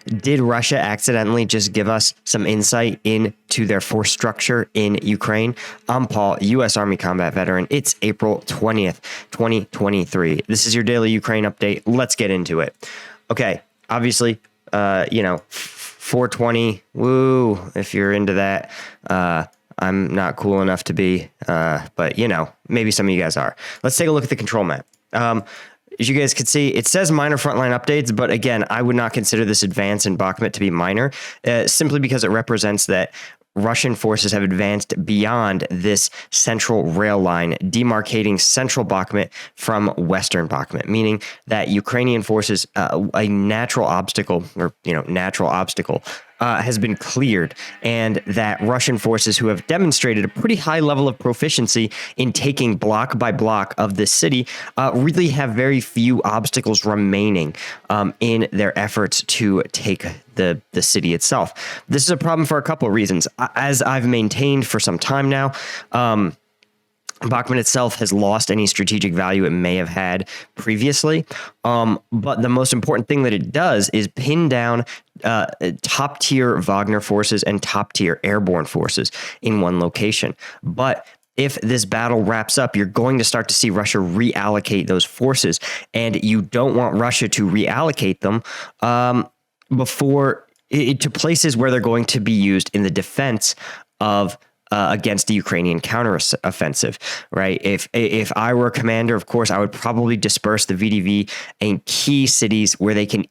Did Russia accidentally just give us some insight into their force structure in Ukraine? I'm Paul, U.S. Army combat veteran. It's April 20th, 2023. This is your daily Ukraine update. Let's get into it. Okay, obviously, 420, woo, if you're into that. I'm not cool enough to be, but maybe some of you guys are. Let's take a look at the control map. As you guys can see, it says minor frontline updates, but again, I would not consider this advance in Bachmann to be minor, simply because it represents that Russian forces have advanced beyond this central rail line, demarcating central Bachmann from western Bachmann, meaning that Ukrainian forces, a natural obstacle, has been cleared, and that Russian forces who have demonstrated a pretty high level of proficiency in taking block by block of this city really have very few obstacles remaining in their efforts to take the city itself. This is a problem for a couple of reasons. As I've maintained for some time now, Bachmann itself has lost any strategic value it may have had previously. But the most important thing that it does is pin down top tier Wagner forces and top tier airborne forces in one location. But if this battle wraps up, you're going to start to see Russia reallocate those forces, and you don't want Russia to reallocate them to places where they're going to be used in the defense of against the Ukrainian counteroffensive, right? If I were a commander, of course, I would probably disperse the VDV in key cities where they can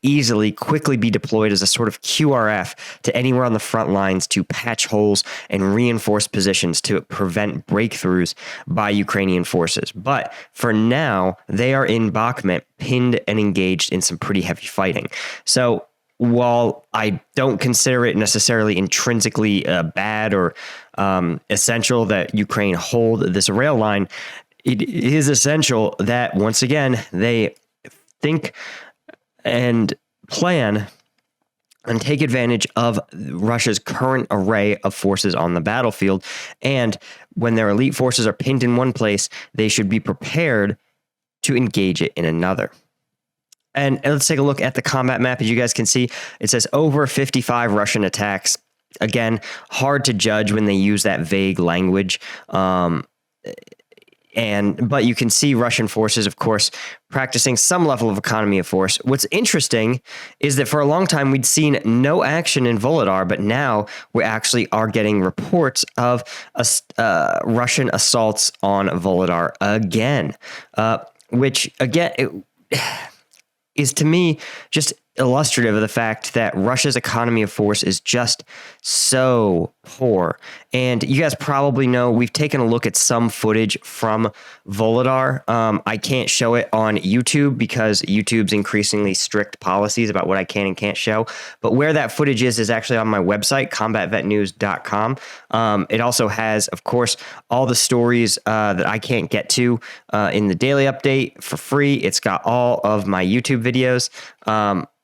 quickly be deployed as a sort of QRF to anywhere on the front lines to patch holes and reinforce positions to prevent breakthroughs by Ukrainian forces. But for now, they are in Bachmann, pinned and engaged in some pretty heavy fighting. So while I don't consider it necessarily intrinsically bad or essential that Ukraine hold this rail line, it is essential that, once again, they think and plan and take advantage of Russia's current array of forces on the battlefield. And when their elite forces are pinned in one place, they should be prepared to engage it in another. And let's take a look at the combat map. As you guys can see, it says over 55 Russian attacks. Again, hard to judge when they use that vague language. But you can see Russian forces, of course, practicing some level of economy of force. What's interesting is that for a long time, we'd seen no action in Volodar, but now we actually are getting reports of Russian assaults on Volodar again, which again, is to me just illustrative of the fact that Russia's economy of force is just so poor. And you guys probably know we've taken a look at some footage from Volodar. I can't show it on YouTube because YouTube's increasingly strict policies about what I can and can't show. But where that footage is actually on my website, combatvetnews.com. It also has, of course, all the stories that I can't get to in the daily update for free. It's got all of my YouTube videos.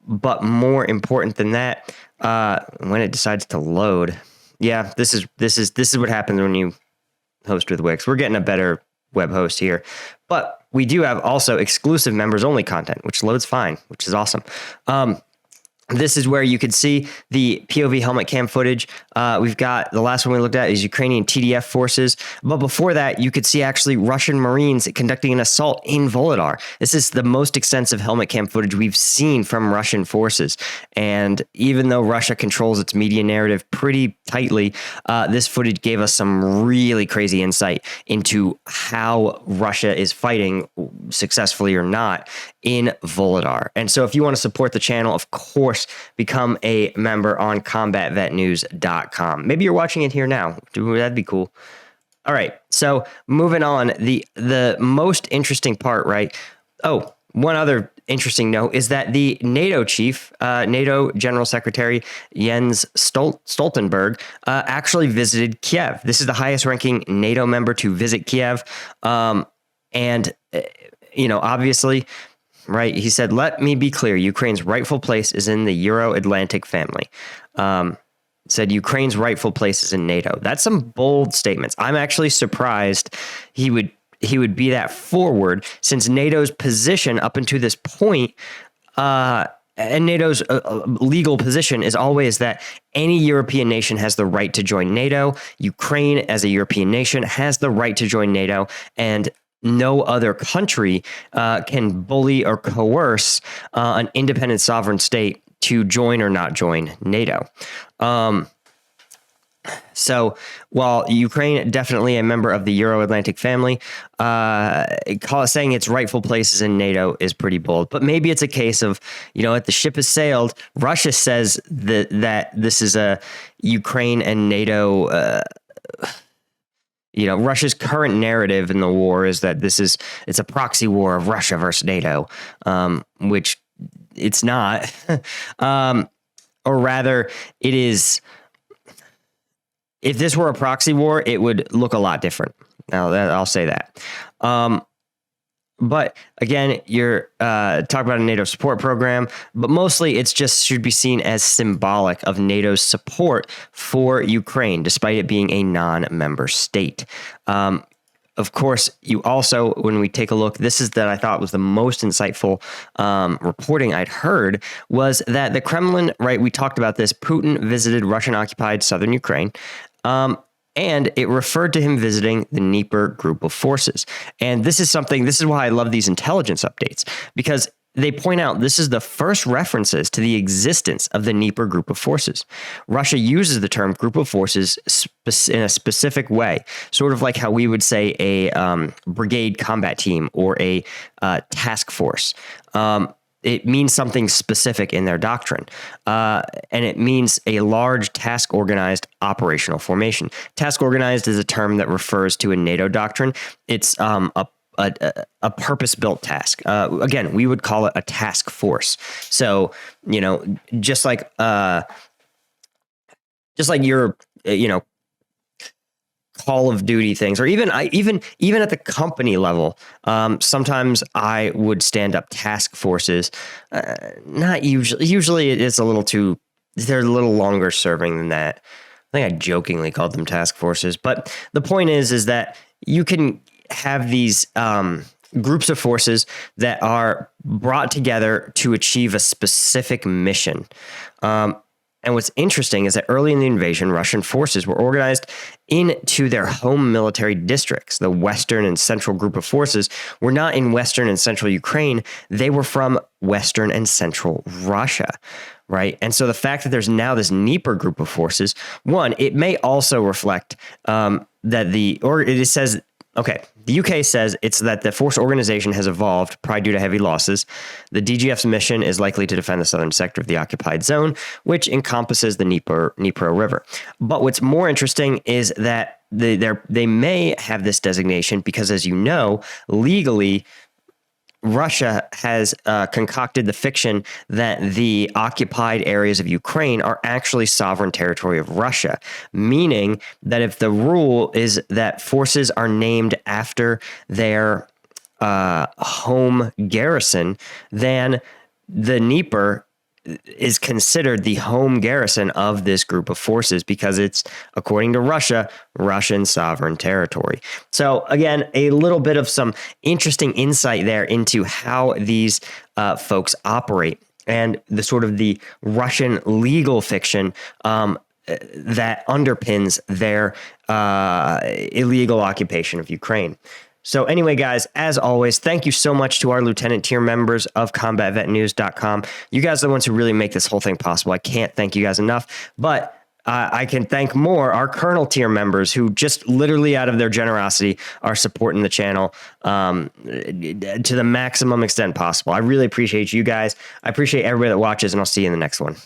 But more important than that, when it decides to load, yeah, this is what happens when you host with Wix. We're getting a better web host here, but we do have also exclusive members only content, which loads fine, which is awesome. This is where you could see the POV helmet cam footage. We've got the last one we looked at is Ukrainian TDF forces. But before that, you could see actually Russian Marines conducting an assault in Volodar. This is the most extensive helmet cam footage we've seen from Russian forces. And even though Russia controls its media narrative pretty tightly, this footage gave us some really crazy insight into how Russia is fighting, successfully or not, in Volodar. And so if you want to support the channel, of course, become a member on combatvetnews.com. Maybe you're watching it here now. That'd be cool. All right. So moving on, the most interesting part, right? Oh, one other interesting note is that the NATO chief, NATO General Secretary Jens Stoltenberg, actually visited Kiev. This is the highest ranking NATO member to visit Kiev. Obviously, right, he said, "Let me be clear. Ukraine's rightful place is in the Euro-Atlantic family." Said Ukraine's rightful place is in NATO. That's some bold statements. I'm actually surprised he would be that forward, since NATO's position up until this point and NATO's legal position is always that any European nation has the right to join NATO. Ukraine, as a European nation, has the right to join NATO, and no other country can bully or coerce an independent sovereign state to join or not join NATO. So while Ukraine definitely a member of the Euro-Atlantic family, saying its rightful places in NATO is pretty bold. But maybe it's a case of, the ship has sailed. Russia says that this is a Ukraine and NATO. Russia's current narrative in the war is that it's a proxy war of Russia versus NATO, which it's not, or rather, it is. If this were a proxy war, it would look a lot different. Now, I'll say that. But again, you're talking about a NATO support program, but mostly it's just should be seen as symbolic of NATO's support for Ukraine, despite it being a non-member state. Of course, you also, when we take a look, this is that I thought was the most insightful reporting I'd heard, was that the Kremlin, right, we talked about this, Putin visited Russian-occupied southern Ukraine, and it referred to him visiting the Dnieper group of forces. And this is why I love these intelligence updates, because they point out this is the first references to the existence of the Dnieper group of forces. Russia uses the term group of forces in a specific way, sort of like how we would say a brigade combat team or a task force. It means something specific in their doctrine, and it means a large task-organized operational formation. Task-organized is a term that refers to a NATO doctrine. It's a purpose-built task. Again, we would call it a task force. So, just like your, Call of Duty things, or even at the company level, sometimes I would stand up task forces. Not usually. Usually, it is a little too. They're a little longer serving than that. I think I jokingly called them task forces, but the point is that you can have these groups of forces that are brought together to achieve a specific mission. And what's interesting is that early in the invasion, Russian forces were organized into their home military districts. The Western and Central group of forces were not in Western and Central Ukraine. They were from Western and Central Russia, right? And so the fact that there's now this Dnieper group of forces, one, it may also reflect it says, okay, the UK says it's that the force organization has evolved probably due to heavy losses. The DGF's mission is likely to defend the southern sector of the occupied zone, which encompasses the Dnieper River. But what's more interesting is that they may have this designation because, as you know, legally, Russia has concocted the fiction that the occupied areas of Ukraine are actually sovereign territory of Russia, meaning that if the rule is that forces are named after their home garrison, then the Dnieper is considered the home garrison of this group of forces because it's, according to Russia, Russian sovereign territory. So again, a little bit of some interesting insight there into how these folks operate and the sort of the Russian legal fiction that underpins their illegal occupation of Ukraine. So anyway, guys, as always, thank you so much to our lieutenant tier members of combatvetnews.com. You guys are the ones who really make this whole thing possible. I can't thank you guys enough, but I can thank more our colonel tier members who just literally out of their generosity are supporting the channel to the maximum extent possible. I really appreciate you guys. I appreciate everybody that watches, and I'll see you in the next one.